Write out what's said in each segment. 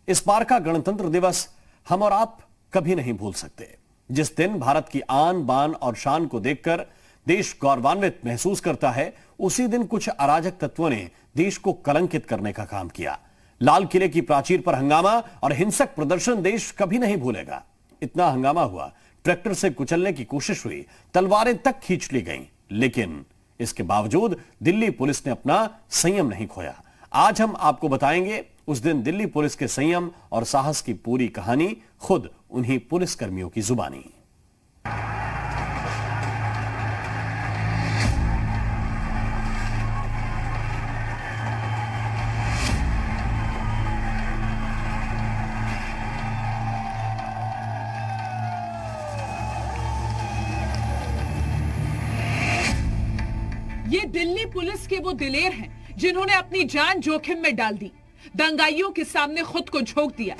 इस बार का गणतंत्र दिवस हम और आप कभी नहीं भूल सकते। जिस दिन भारत की आन बान और शान को देखकर देश गौरवान्वित महसूस करता है, उसी दिन कुछ अराजक तत्वों ने देश को कलंकित करने का काम किया। लाल किले की प्राचीर पर हंगामा और हिंसक प्रदर्शन देश कभी नहीं भूलेगा। इतना हंगामा हुआ, ट्रैक्टर से कुचलने की कोशिश हुई, तलवारें तक खींच ली गईं, लेकिन इसके बावजूद दिल्ली पुलिस ने अपना संयम नहीं खोया। आज हम आपको बताएंगे उस दिन दिल्ली पुलिस के संयम और साहस की पूरी कहानी, खुद उन्हीं पुलिस कर्मियों की जुबानी। ये दिल्ली पुलिस के वो दिलेर हैं जिन्होंने अपनी जान जोखिम में डाल दी, दंगाइयों के सामने खुद को झोंक दिया,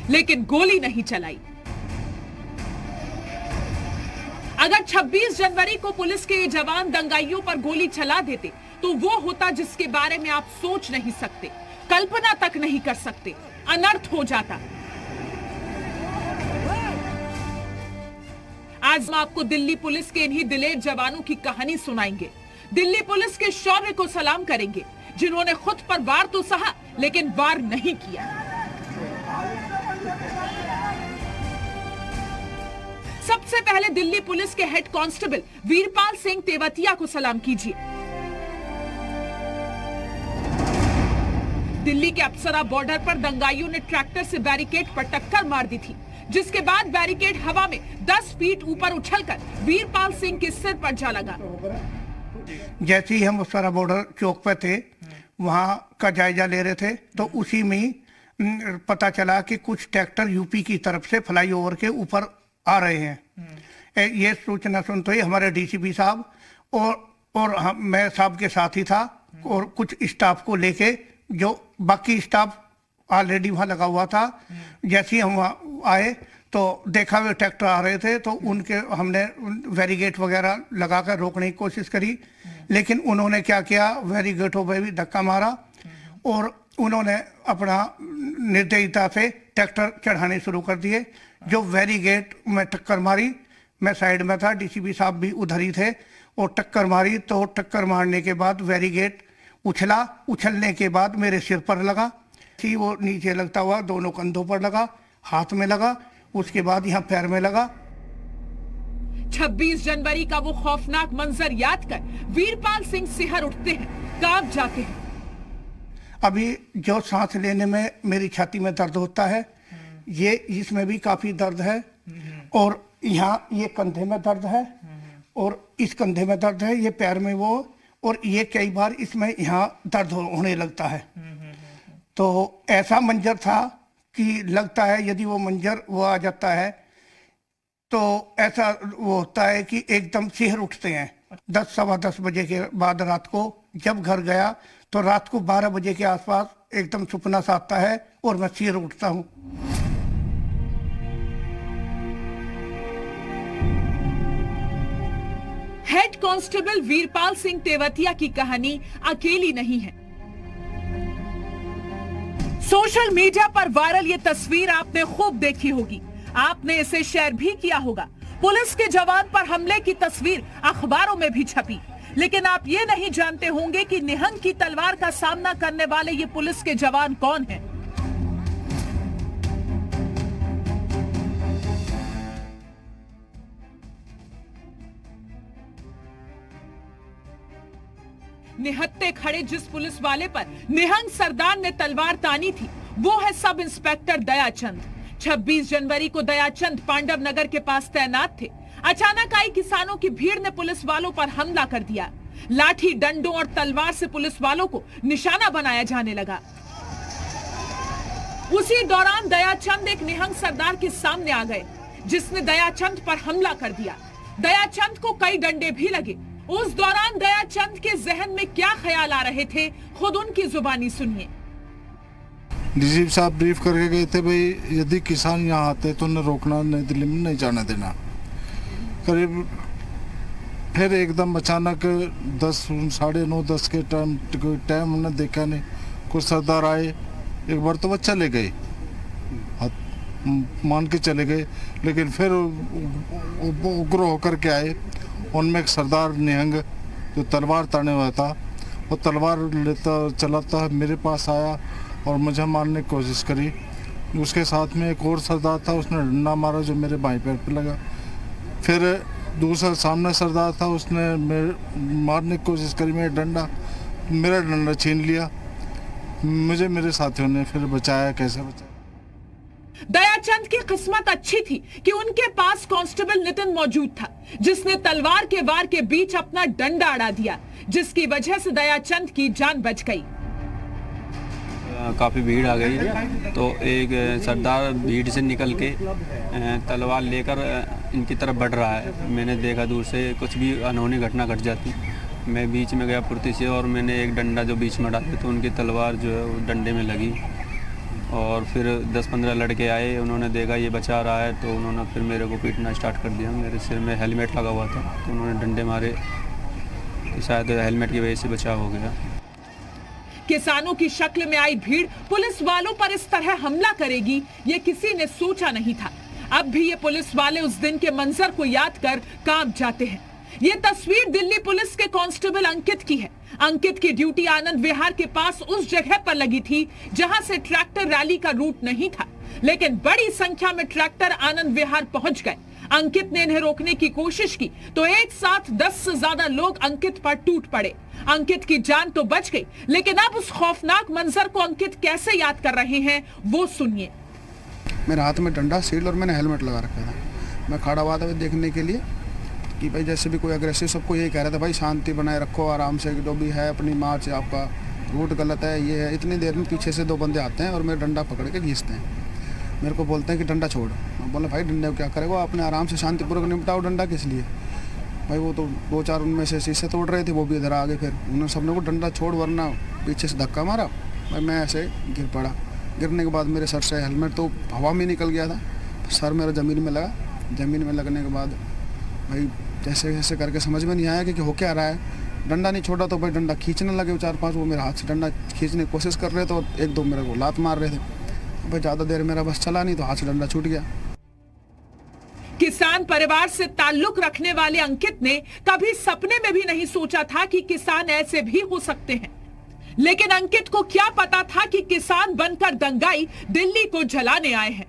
लेकिन गोली नहीं चलाई। अगर 26 जनवरी को पुलिस के ये जवान दंगाइयों पर गोली चला देते तो वो होता जिसके बारे में आप सोच नहीं सकते, कल्पना तक नहीं कर सकते, अनर्थ हो जाता। आज हम आपको दिल्ली पुलिस के इन्हीं दिलेर जवानों की कहानी सुनाएंगे। दिल्ली पुलिस के शौर्य को सलाम करेंगे, जिन्होंने खुद पर वार तो सहा लेकिन वार नहीं किया। सबसे पहले दिल्ली पुलिस के हेड कांस्टेबल वीरपाल सिंह तेवतिया को सलाम कीजिए। दिल्ली के अप्सरा बॉर्डर पर दंगाइयों ने ट्रैक्टर से बैरिकेड पर टक्कर मार दी थी, जिसके बाद बैरिकेड हवा में 10 फीट ऊपर उछलकर वीरपाल सिंह के सिर पर जा लगा। जैसे ही हम अप्सरा बॉर्डर चौक पे थे, वहां का जायजा ले रहे थे, तो उसी में पता चला कि कुछ ट्रैक्टर यूपी की तरफ से फ्लाईओवर के ऊपर आ रहे हैं। ये सूचना सुनते ही हमारे डीसीपी साहब और मैं साहब के साथ ही था और कुछ स्टाफ को लेके, जो बाकी स्टाफ ऑलरेडी वहां लगा हुआ था। जैसे ही हम वहां आए तो देखा वे ट्रैक्टर आ रहे थे, तो उनके हमने बैरिकेड वगैरह लगाकर रोकने की कोशिश करी, लेकिन उन्होंने क्या किया, बैरिकेडों पे भी धक्का मारा और उन्होंने अपना निर्दयता से ट्रैक्टर चढ़ाने शुरू कर दिए। जो बैरिकेड में टक्कर मारी, मैं साइड में था, डीसीपी साहब भी उधर ही थे, और टक्कर मारी तो टक्कर मारने के बाद बैरिकेड उछला, उछलने के बाद मेरे सिर पर लगा, वो नीचे लगता हुआ दोनों कंधों पर लगा, हाथ में लगा, उसके बाद यहाँ पैर में लगा। 26 जनवरी का वो खौफनाक मंजर याद कर वीरपाल सिंह सिहर उठते हैं, कांप जाते हैं। अभी जो सांस लेने में मेरी छाती में दर्द होता है, ये इसमें भी काफी दर्द है, और यहाँ ये कंधे में दर्द है, और इस कंधे में दर्द है, ये पैर में वो, और ये कई बार इसमें यहाँ दर्द होने लगता है। तो ऐसा मंजर था कि लगता है यदि वो मंजर वो आ जाता है तो ऐसा वो होता है कि एकदम सिहर उठते हैं। 10 सवा 10 बजे के बाद रात को जब घर गया तो रात को 12 बजे के आसपास एकदम सपना सा आता है और मैं सिहर उठता हूँ। हेड कांस्टेबल वीरपाल सिंह तेवतिया की कहानी अकेली नहीं है। सोशल मीडिया पर वायरल ये तस्वीर आपने खूब देखी होगी, आपने इसे शेयर भी किया होगा। पुलिस के जवान पर हमले की तस्वीर अखबारों में भी छपी, लेकिन आप ये नहीं जानते होंगे कि निहंग की तलवार का सामना करने वाले ये पुलिस के जवान कौन हैं। निहत्ते खड़े जिस पुलिस वाले पर निहंग सरदार ने तलवार तानी थी, वो है सब इंस्पेक्टर दयाचंद। 26 जनवरी को दयाचंद पांडव नगर के पास तैनात थे। अचानक आई किसानों की भीड़ ने पुलिस वालों पर हमला कर दिया। लाठी, डंडों और तलवार से पुलिस वालों को निशाना बनाया जाने लगा। उसी दौरान दयाचंद एक निहंग सरदार के सामने आ गए, जिसने दयाचंद पर हमला कर दिया। दयाचंद को कई डंडे भी लगे। उस दौरान दयाचंद के जहन में क्या ख्याल आ रहे थे, खुद उनकी जुबानी सुनिए। डीजीपी साहब ब्रीफ करके गए थे, भाई यदि किसान यहाँ आते तो उन्हें रोकना, नई दिल्ली में नहीं जाने देना। करीब फिर एकदम अचानक 10 साढ़े 9 10 के टाइम हमने देखा नहीं, कुछ सरदार आए, एक बार तो बच्चा ले गए, मान के चले गए, लेकिन फिर उग्र होकर के आए। उनमें एक सरदार निहंग जो तलवार ताने हुआ था, वो तलवार लेता चलाता मेरे पास आया और मुझे मारने की कोशिश करी। उसके साथ में एक और सरदार था, उसने डंडा मारा जो मेरे बाएं पैर पे लगा। फिर दूसरा सामने सरदार था, उसने मारने की कोशिश करी, मेरा डंडा छीन लिया। मुझे मेरे साथियों ने फिर बचाया। कैसे बचाया? दयाचंद की किस्मत अच्छी थी कि उनके पास कांस्टेबल नितिन मौजूद था, जिसने तलवार के वार के बीच अपना डंडा अड़ा दिया, जिसकी वजह से दयाचंद की जान बच गई। काफ़ी भीड़ आ गई, तो एक सरदार भीड़ से निकल के तलवार लेकर इनकी तरफ बढ़ रहा है। मैंने देखा दूर से कुछ भी अनहोनी घटना घट जाती। मैं बीच में गया फुर्ती से और मैंने एक डंडा जो बीच में डाला तो उनकी तलवार जो है वो डंडे में लगी। और फिर 10-15 लड़के आए, उन्होंने देखा ये बचा रहा है तो उन्होंने फिर मेरे को पीटना स्टार्ट कर दिया। मेरे सिर में हेलमेट लगा हुआ था तो उन्होंने डंडे मारे, शायद हेलमेट की वजह से बचाव हो गया। किसानों की शक्ल में आई भीड़ पुलिस वालों पर इस तरह हमला करेगी, ये किसी ने सोचा नहीं था। अब भी ये पुलिस वाले उस दिन के मंजर को याद कर कांप जाते हैं। ये तस्वीर दिल्ली पुलिस के कांस्टेबल अंकित की है। अंकित की ड्यूटी आनंद विहार के पास उस जगह पर लगी थी जहां से ट्रैक्टर रैली का रूट नहीं था, लेकिन बड़ी संख्या में ट्रैक्टर आनंद विहार पहुंच गए। अंकित ने इन्हें रोकने की कोशिश की तो एक साथ 10 से ज्यादा लोग अंकित पर टूट पड़े। अंकित की जान तो बच गई, लेकिन अब उस खौफनाक मंजर को अंकित कैसे याद कर रहे हैं वो सुनिए। मेरे हाथ में डंडा, शील्ड और मैंने हेलमेट लगा रखा था। मैं खड़ा हुआ था देखने के लिए कि भाई जैसे भी कोई अग्रेसिव, सबको यही कह रहा था भाई शांति बनाए रखो, आराम से, जो भी है अपनी मार्च, आपका रूट गलत है, ये है। इतनी देर में पीछे से 2 बंदे आते हैं और मेरा डंडा पकड़ के घींचते हैं। मेरे को बोलते हैं कि डंडा छोड़। मैं बोला भाई डंडे को क्या करेगा, अपने आराम से शांतिपूर्वक निपटाओ, डंडा किस लिए। भाई वो तो 2-4 उनमें से शीशे तोड़ रहे थे, वो भी इधर आ गए। फिर उन्होंने सबने को डंडा छोड़, वरना पीछे से धक्का मारा। भाई मैं ऐसे गिर पड़ा। गिरने के बाद मेरे सर से हेलमेट तो हवा में निकल गया था, सर मेरा ज़मीन में लगा। ज़मीन में लगने के बाद भाई जैसे जैसे करके समझ में नहीं आया कि हो क्या रहा है। डंडा नहीं छोड़ा तो भाई डंडा खींचने लगे 4-5, वो मेरे हाथ से डंडा खींचने की कोशिश कर रहे थे और 1-2 मेरे को लात मार रहे थे। भाई ज़्यादा देर मेरा बस चला नहीं तो हाथ से डंडा छूट गया। किसान परिवार से ताल्लुक रखने वाले अंकित ने कभी सपने में भी नहीं सोचा था कि किसान ऐसे भी हो सकते हैं, लेकिन अंकित को क्या पता था कि किसान बनकर दंगाई दिल्ली को जलाने आए हैं।